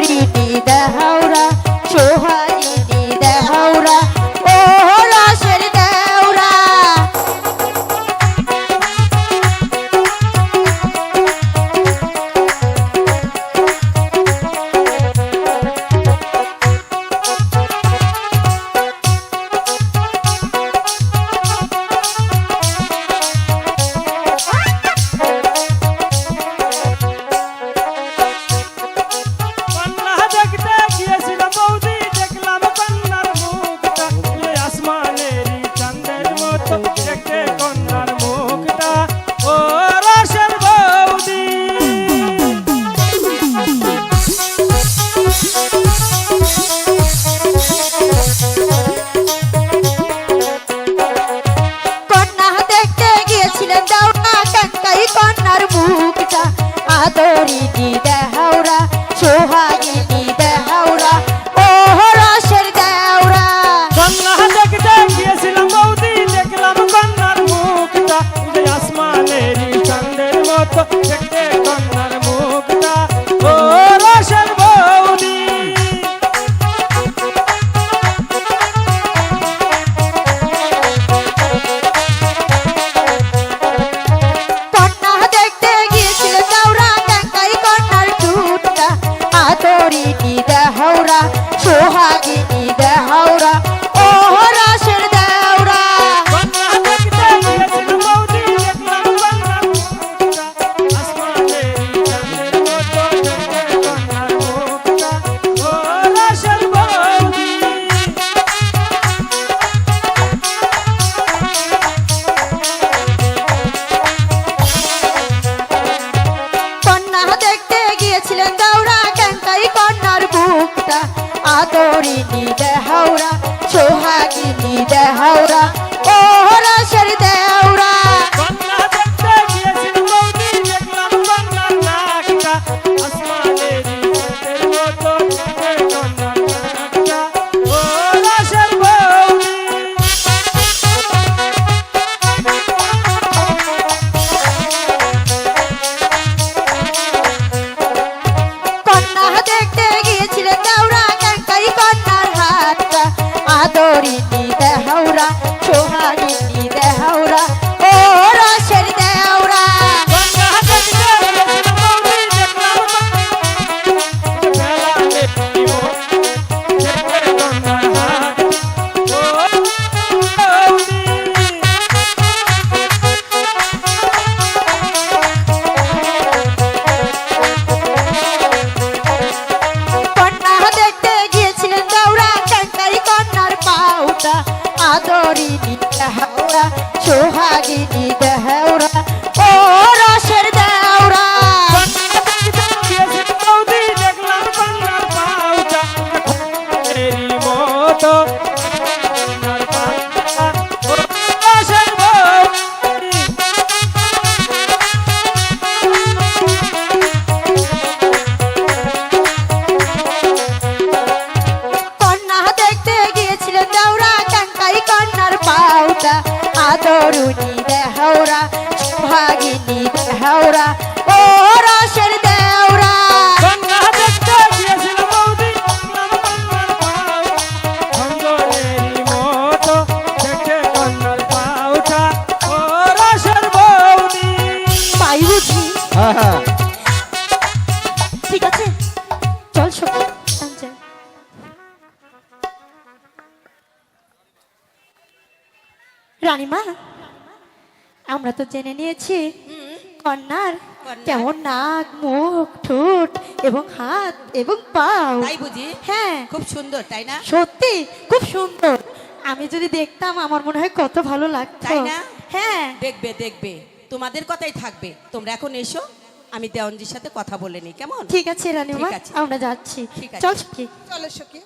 আদরিনি দেহৌরা সোহাগিনী দেহৌরা ও রসের দেওরা আদরিনি দেহৌরা সোহাগিনী দেহৌরা ও রসের দেওরা কন্যা দেখতে গিয়েছিলাম বৌদি দেখলাম কন্যার মুখটা আসমানেরই চাঁদের মতো দেখতে কন্যার মুখটা ও রসের বৌদি কন্যা দেখতে গিয়েছিল দেওরা কাঙ্কাই কন্যার টুটটা আদরিনি দেহৌরা সোহাগিনী দেহৌরা ও রসের দেওরা কন্যা দেখতে গিয়েছিলাম বৌদি দেখলাম কন্যার মুখটা আসমানেরই চাঁদের মতো দেখতে কন্যার মুখটা ও রসের বৌদি কন্যা দেখতে গিয়েছিলেন দেওরা কাঙ্কাই কন্যার বুকটা আদরিনি দেহৌরা সোহাগিনী দেহৌরা ও রসের দেওরা কন্যা দেখতে গিয়েছিলাম বৌদি দেখলাম কন্যার নাকটা আসমানেরই চাঁদের মতো দেখতে কন্যার নাকটা ও রসের বৌদি কন্যা দেখতে গিয়েছিলেন দেওরা কাঙ্কাই কন্যার হাতটা আদরিনি দেহৌরা সোহাগিনী দেহৌরা ও রসের দেওরা কন্যা দেখতে গিয়েছিলাম বৌদি দেখলাম বেলা দেখি দেখতে কন্যার হাত ও বৌদি কন্যা দেখতে গিয়েছিলেন দেওরা কাঙ্কাই কন্যার পাউটা আদরিনি দেহৌরা সোহাগিনী দেহৌরা ও রসের দেওরা কন্যা দেখতে গিয়েছিলাম বৌদি দেখলাম কন্যার পাউটা এরই মতো কন্যার পাউটা ও রসের বৌদি কন্যা দেখতে গিয়েছিলেন দেওরা কাঙ্কাই কন্যার পাউটা আদরুনি দেহৌরা সোহাগিনী দেহৌরা ও রসের দেওরা কন্যা দেখতে গিয়েছিলাম বৌদি দেখলাম কন্যার পাউ সুন্দরেরই মতো দেখতে কন্যার পাউটা ও রসের বৌদি পাই বুঝি হ্যাঁ হ্যাঁ ঠিক আছে চল সখী যাই। রানীমা আমরা তো জেনে নিয়েছি কন্যার কেমন নাক মুখ ঠোঁট এবং হাত এবং পাও তাই বুঝি হ্যাঁ খুব সুন্দর তাই না সত্যি খুব সুন্দর আমি যদি দেখতাম আমার মনে হয় কত ভালো লাগতো তাই না? হ্যাঁ দেখবে দেখবে তোমাদের কথাই থাকবে তোমরা এখন এসো আমি দেওয়ানজির সাথে কথা বলে নিই কেমন ঠিক আছে রানীমা ঠিক আছে। আমরা যাচ্ছি ঠিক আছে। চল সখী চলো সখী